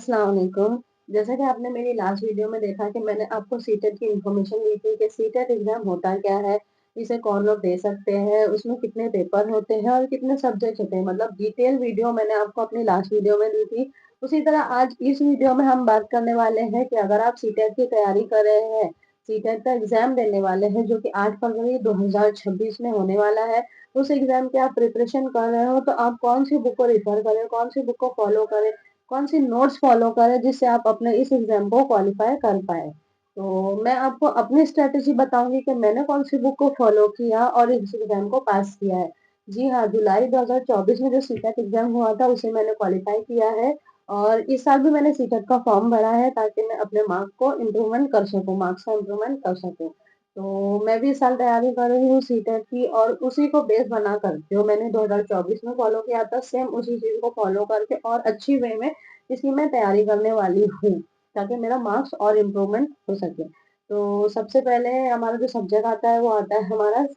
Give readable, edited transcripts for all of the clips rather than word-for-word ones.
अस्सलाम वालेकुम। जैसा कि आपने मेरी लास्ट वीडियो में देखा कि मैंने आपको सीटेट की इन्फॉर्मेशन दी थी कि सीटेट एग्ज़ाम होता क्या है, इसे कौन लोग दे सकते हैं, उसमें कितने पेपर होते हैं और कितने सब्जेक्ट होते हैं। मतलब डिटेल वीडियो मैंने आपको अपनी लास्ट वीडियो में दी थी। उसी तरह आज इस वीडियो में हम बात करने वाले हैं कि अगर आप सीटेट की तैयारी कर रहे हैं, सीटेट का एग्ज़ाम देने वाले हैं जो कि 8 फरवरी 2026 में होने वाला है, उस एग्ज़ाम की आप प्रिपरेशन कर रहे हो तो आप कौन सी बुक को रेफर करें, कौन सी बुक को फॉलो करें, कौन सी नोट्स फॉलो करें जिससे आप अपने इस एग्जाम को क्वालिफाई कर पाए। तो मैं आपको अपनी स्ट्रेटेजी बताऊंगी कि मैंने कौन सी बुक को फॉलो किया और इस एग्जाम को पास किया है। जी हाँ, जुलाई 2024 में जो सीटेट एग्जाम हुआ था उसे मैंने क्वालिफाई किया है और इस साल भी मैंने सीटेट का फॉर्म भरा है ताकि मैं अपने मार्क्स को इम्प्रूवमेंट कर सकूं, मार्क्स का इम्प्रूवमेंट कर सकूं। तो मैं भी इस साल तैयारी कर रही हूँ सीटेट की और उसी को बेस बनाकर जो मैंने 2024 में फॉलो किया था सेम उसी चीज को फॉलो करके और अच्छी वे में इसकी मैं तैयारी करने वाली हूँ ताकि मेरा मार्क्स और इम्प्रूवमेंट हो सके। तो सबसे पहले हमारा जो सब्जेक्ट आता है वो आता है हमारा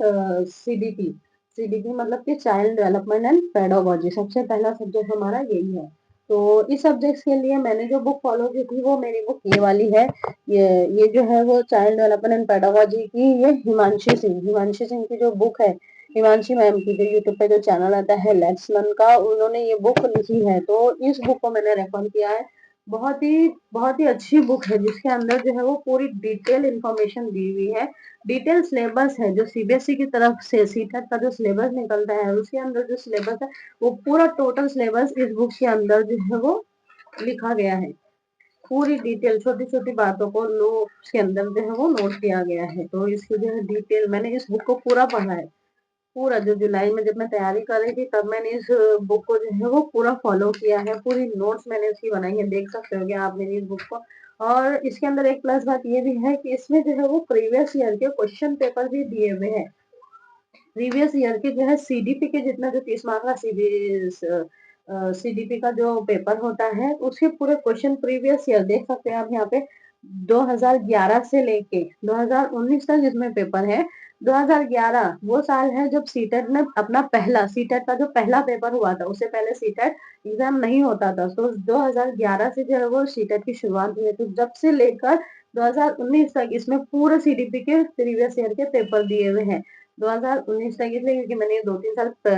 सीडीपी। सीडीपी मतलब कि चाइल्ड डेवलपमेंट एंड पेडागोजी, सबसे पहला सब्जेक्ट हमारा यही है। तो इस सब्जेक्ट के लिए मैंने जो बुक फॉलो की थी वो मेरी बुक ये वाली है। ये जो है वो चाइल्ड डेवलपमेंट एंड पेडागोजी की, ये हिमांशी सिंह की जो बुक है, हिमांशी मैम की जो यूट्यूब पे जो चैनल आता है लेट्स लर्न का, उन्होंने ये बुक लिखी है। तो इस बुक को मैंने रेफर किया है। बहुत ही अच्छी बुक है जिसके अंदर जो है वो पूरी डिटेल इंफॉर्मेशन दी हुई है। डिटेल सिलेबस है जो सीबीएसई की तरफ से सीटेट का जो सिलेबस निकलता है उसके अंदर जो सिलेबस है वो पूरा टोटल सिलेबस इस बुक के अंदर जो है वो लिखा गया है। पूरी डिटेल छोटी छोटी बातों को नोट्स के अंदर जो है वो नोट किया गया है। तो इसकी जो है डिटेल मैंने इस बुक को पूरा पढ़ा है। पूरा जो जुलाई में जब मैं तैयारी कर रही थी तब मैंने इस बुक को जो है वो पूरा फॉलो किया है। पूरी नोट्स मैंने इसकी बनाई है, देख सकते हो आप मेरी इस बुक को। और इसके अंदर एक प्लस बात ये भी है कि इसमें जो है वो प्रीवियस ईयर के क्वेश्चन पेपर भी दिए हुए हैं। प्रीवियस ईयर के जो है सीडीपी के जितना जो 30 मार्क का सीडीपी का जो पेपर होता है उसके पूरे क्वेश्चन प्रीवियस ईयर देख सकते हैं आप यहाँ पे। 2011 से लेके 2019 तक इसमें पेपर है। 2011 वो साल है जब सीटेट ने अपना पहला सीटेट का जो पहला पेपर हुआ था, उससे पहले सीटेट एग्जाम नहीं होता था। तो 2011 से जो है वो सीटेट की शुरुआत हुई। तो जब से लेकर 2019 तक इसमें पूरे सीडीपी के प्रीवियस ईयर के पेपर दिए हुए हैं। 2019 तक इसलिए क्योंकि मैंने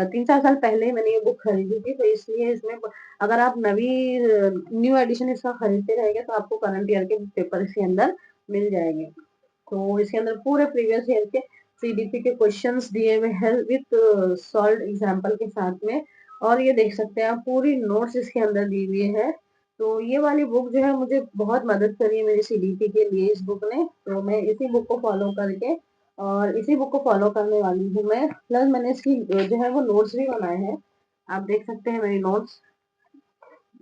3-4 साल पहले ही मैंने ये बुक खरीदी थी, तो इसलिए इसमें अगर आप न्यू एडिशन इसका खरीदते रहेंगे तो आपको करंट ईयर के पेपर इसके अंदर मिल जाएंगे। तो इसके अंदर पूरे प्रीवियस ईयर के सीडीपी के क्वेश्चंस दिए हुए हैं विथ सॉल्व एग्जाम्पल के साथ में। और ये देख सकते हैं आप पूरी नोट्स इसके अंदर दी हुई है। तो ये वाली बुक जो है मुझे बहुत मदद करी है मेरी सीडीपी के लिए इस बुक ने। तो मैं इसी बुक को फॉलो करके और इसी बुक को फॉलो करने वाली हूँ मैं। प्लस मैंने इसकी जो है वो नोट्स भी बनाए हैं, आप देख सकते हैं मेरी नोट्स।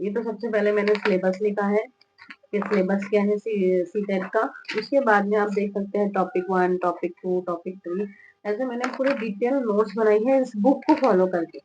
ये तो सबसे पहले मैंने सिलेबस लिखा है कि सिलेबस क्या है सी टेट का। उसके बाद में आप देख सकते हैं टॉपिक 1, टॉपिक 2, टॉपिक 3, ऐसे मैंने पूरे डिटेल नोट्स बनाई है इस बुक को फॉलो करके।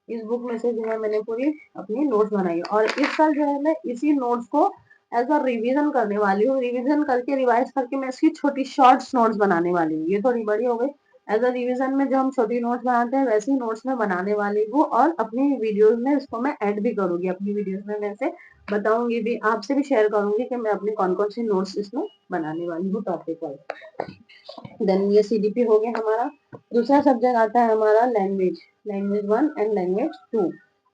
इस बुक में से जो है मैंने पूरी अपनी नोट्स बनाई है और इस साल जो है मैं इसी नोट्स को एज अ रिवीजन करने वाली हूँ। रिवीजन करके रिवाइज करके मैं इसकी छोटी शॉर्ट्स नोट्स बनाने वाली हूँ। ये थोड़ी बड़ी हो गई। एज अ रिवीजन में जो हम छोटी नोट्स बनाते हैं वैसी नोट्स में बनाने वाली हूँ और अपनी वीडियोस में इसको मैं ऐड भी करूंगी। अपनी वीडियोस में मैं इसे बताऊंगी भी, आपसे भी शेयर करूंगी कि मैं अपनी कौन कौन सी नोट्स इसमें बनाने वाली हूँ टॉपिक वाइज। देन ये सीडीपी हो गया हमारा। दूसरा सब्जेक्ट आता है हमारा लैंग्वेज, लैंग्वेज 1 एंड लैंग्वेज 2।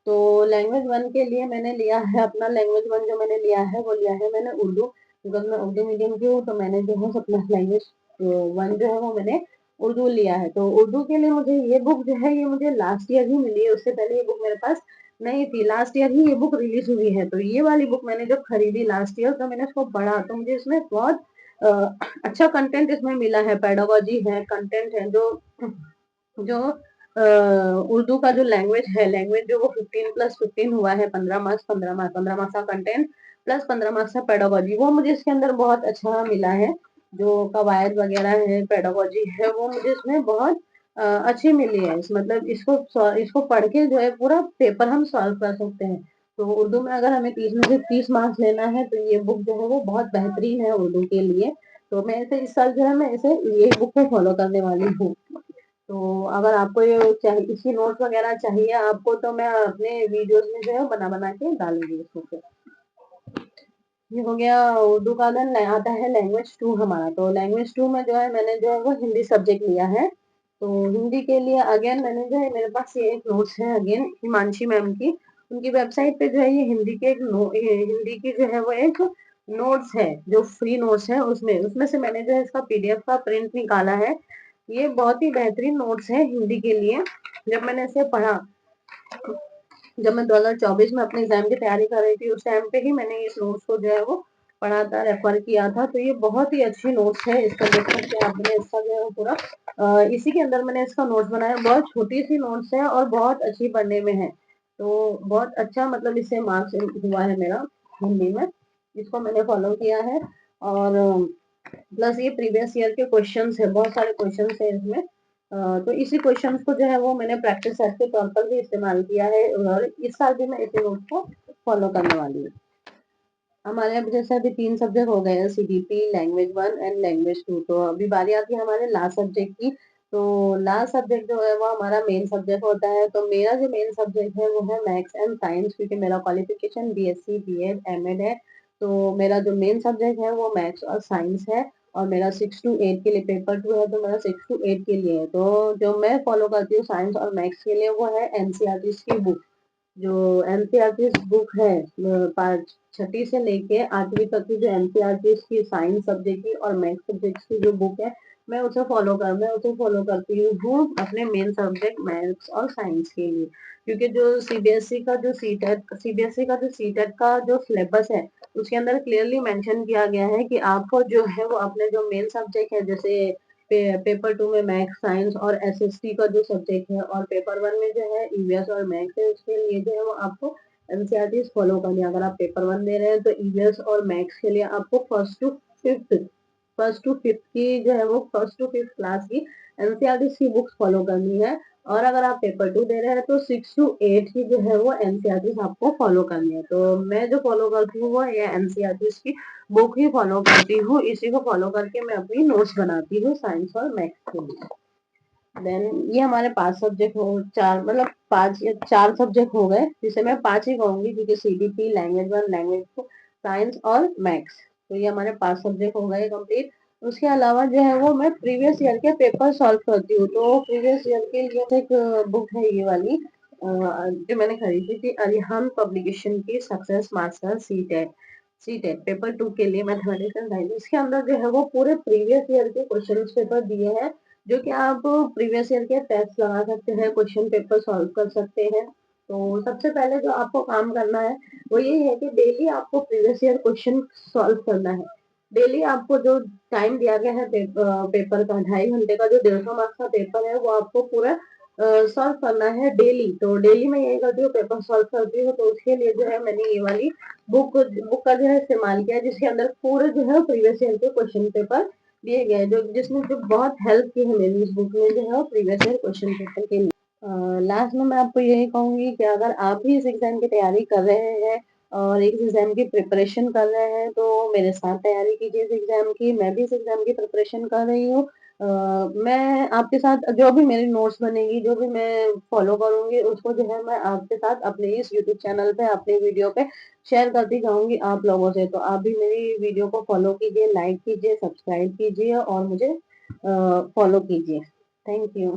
तो लैंग्वेज 1 के लिए मैंने लिया है अपना लैंग्वेज 1 जो मैंने लिया है वो लिया है मैंने उर्दू। बिकॉज मैं उर्दू मीडियम की हूँ तो मैंने जो है अपना लैंग्वेज 1 जो है वो मैंने उर्दू लिया है। तो उर्दू के लिए मुझे ये बुक जो है ये मुझे लास्ट ईयर ही मिली है, उससे पहले ये बुक मेरे पास नहीं थी। लास्ट ईयर ही ये बुक रिलीज हुई है। तो ये वाली बुक मैंने जब खरीदी लास्ट ईयर तो मैंने इसको पढ़ा तो मुझे इसमें बहुत अच्छा कंटेंट इसमें मिला है, पेडागोजी है, कंटेंट है जो जो उर्दू का जो लैंग्वेज है, लैंग्वेज जो वो 15+15 हुआ है, 15 मार्क्स 15 मार्क्स 15 मार्क्स का कंटेंट प्लस 15 मार्क्स का पेडागोजी, वो मुझे इसके अंदर बहुत अच्छा मिला है। जो कवायद वगैरह है, पेडागोजी है, वो मुझे इसमें बहुत अच्छी मिली है। मतलब इसको पढ़ के जो है पूरा पेपर हम सॉल्व कर सकते हैं। तो उर्दू में अगर हमें 30 में से 30 मार्क्स लेना है तो ये बुक जो है वो बहुत बेहतरीन है उर्दू के लिए। तो मैं इसे इस साल जो है मैं इसे ये बुक को फॉलो करने वाली हूँ। तो अगर आपको ये चाहिए, इसकी नोट्स वगैरह चाहिए आपको, तो मैं अपने वीडियोस में जो है बना बना के डालूंगी इसको। ये हो गया उर्दू का। देन आता है लैंग्वेज 2 हमारा। तो लैंग्वेज 2 में जो है मैंने जो है वो हिंदी सब्जेक्ट लिया है। तो हिंदी के लिए अगेन मैंने जो है मेरे पास ये एक नोट्स है अगेन हिमांशी मैम की। उनकी वेबसाइट पे जो है ये हिंदी के हिंदी की जो है वो एक नोट्स है जो फ्री नोट्स है उसमें उसमें से मैंने जो है इसका पीडीएफ का प्रिंट निकाला है। ये बहुत ही बेहतरीन नोट्स है हिंदी के लिए। जब मैंने इसे पढ़ा, जब मैं 2024 में अपने एग्जाम की तैयारी कर रही थी उस टाइम पे ही मैंने इस नोट्स को जो है वो पढ़ा था, रेफर किया था। तो ये बहुत ही अच्छी नोट्स है। इसका देख सकते हैं आपने इसका जो है वो पूरा इसी के अंदर मैंने इसका नोट्स बनाया। बहुत छोटी सी नोट्स है और बहुत अच्छी पढ़ने में है। तो बहुत अच्छा मतलब इससे मार्क्स हुआ है मेरा हिंदी में। इसको मैंने फॉलो किया है। और प्लस ये प्रीवियस ईयर के क्वेश्चंस है, बहुत सारे क्वेश्चंस है इसमें। तो इसी क्वेश्चंस को जो है वो मैंने प्रैक्टिस सेट के तौर पर भी इस्तेमाल किया है और इस साल भी मैं इसी नोट को फॉलो करने वाली हूँ। हमारे अब जैसे अभी 3 सब्जेक्ट हो गए हैं, सीडीपी, लैंग्वेज 1 एंड लैंग्वेज 2। तो अभी बारी आती है हमारे लास्ट सब्जेक्ट की। तो लास्ट सब्जेक्ट जो है वो हमारा मेन सब्जेक्ट होता है। तो मेरा जो मेन सब्जेक्ट है वो है मैथ्स एंड साइंस, क्योंकि मेरा क्वालिफिकेशन बीएससी, बीएड, एमएड है। तो मेरा जो मेन सब्जेक्ट है वो मैथ्स और साइंस है। और मेरा 6 टू 8 के लिए पेपर 2 है, तो मेरा 6 टू 8 के लिए है। तो जो मैं फॉलो करती हूँ साइंस और मैथ्स के लिए वो है एनसीईआरटी की बुक। जो एनसीईआरटी बुक है पाँच छठी से लेके 8वीं तक की जो एनसीईआरटी की साइंस सब्जेक्ट की और मैथ्स सब्जेक्ट की जो बुक है मैं उसे फॉलो करती हूँ अपने मेन सब्जेक्ट मैथ्स और साइंस के लिए। क्योंकि जो सीबीएसई का जो सीटेट का जो सिलेबस है उसके अंदर क्लियरली मेंशन किया गया है कि आपको जो है वो अपने जो मेन सब्जेक्ट है जैसे पेपर 2 में मैथ्स, साइंस और एसएसटी का जो सब्जेक्ट है और पेपर 1 में जो है ईवीएस और मैथ्स है, उसके लिए जो है वो आपको एनसीईआरटी फॉलो करनी है। अगर आप पेपर 1 दे रहे हैं तो ईवीएस और मैथ्स के लिए आपको फर्स्ट टू फिफ्थ की जो है वो फर्स्ट टू फिफ्थ क्लास की एनसीईआरटी की बुक्स फॉलो करनी है। और अगर आप पेपर 2 दे रहे हैं तो 6 टू 8 की जो है वो एनसीईआरटी आपको फॉलो करनी है। तो मैं जो फॉलो करती हूँ वो ये एनसीईआरटी की बुक ही फॉलो करती हूँ। इसी को फॉलो करके मैं अपनी नोट्स बनाती हूँ साइंस और मैथ्स के लिए। देन ये हमारे 5 सब्जेक्ट हो, 4 मतलब 5 या 4 सब्जेक्ट हो गए, जिसे मैं 5 ही कहूंगी क्योंकि सीडीपी, लैंग्वेज 1, लैंग्वेज 2, साइंस और मैथ्स। तो ये हमारे 5 सब्जेक्ट हो गए कंप्लीट। उसके अलावा जो है वो मैं प्रीवियस ईयर के पेपर सॉल्व करती हूँ। तो प्रीवियस ईयर के लिए एक बुक है ये वाली जो मैंने खरीदी थी, अरिहंत पब्लिकेशन की सक्सेस मास्टर सीटेट पेपर 2 के लिए मैथमेटिक्स एंड साइंस। इसके अंदर जो है वो पूरे प्रीवियस ईयर के क्वेश्चन पेपर दिए हैं, जो कि आप प्रीवियस ईयर के टेस्ट लगा सकते हैं, क्वेश्चन पेपर सॉल्व कर सकते हैं। तो सबसे पहले जो आपको काम करना है वो ये है कि डेली आपको प्रीवियस ईयर क्वेश्चन सॉल्व करना है। डेली आपको जो टाइम दिया गया है पेपर का 2.5 घंटे का जो 150 मार्क्स का पेपर है वो आपको पूरा सॉल्व करना है डेली। तो डेली मैं यही करती हूँ, पेपर सॉल्व करती हूँ। तो उसके लिए जो है मैंने ये वाली बुक का जो है इस्तेमाल किया, जिसके अंदर पूरे जो है प्रीवियस ईयर के क्वेश्चन पेपर दिए गए, जो जिसने जो बहुत हेल्प की है मेरी इस बुक में जो है प्रीवियस ईयर क्वेश्चन पेपर के लिए। लास्ट में मैं आपको यही कहूंगी कि अगर आप भी इस एग्जाम की तैयारी कर रहे हैं और इस एग्जाम की प्रिपरेशन कर रहे हैं तो मेरे साथ तैयारी कीजिए इस एग्जाम की। मैं भी इस एग्जाम की प्रिपरेशन कर रही हूँ। मैं आपके साथ जो भी मेरी नोट्स बनेगी, जो भी मैं फॉलो करूंगी, उसको जो है मैं आपके साथ अपने इस यूट्यूब चैनल पे अपने वीडियो पे शेयर करती जाऊंगी आप लोगों से। तो आप भी मेरी वीडियो को फॉलो कीजिए, लाइक कीजिए, सब्सक्राइब कीजिए और मुझे फॉलो कीजिए। Thank you.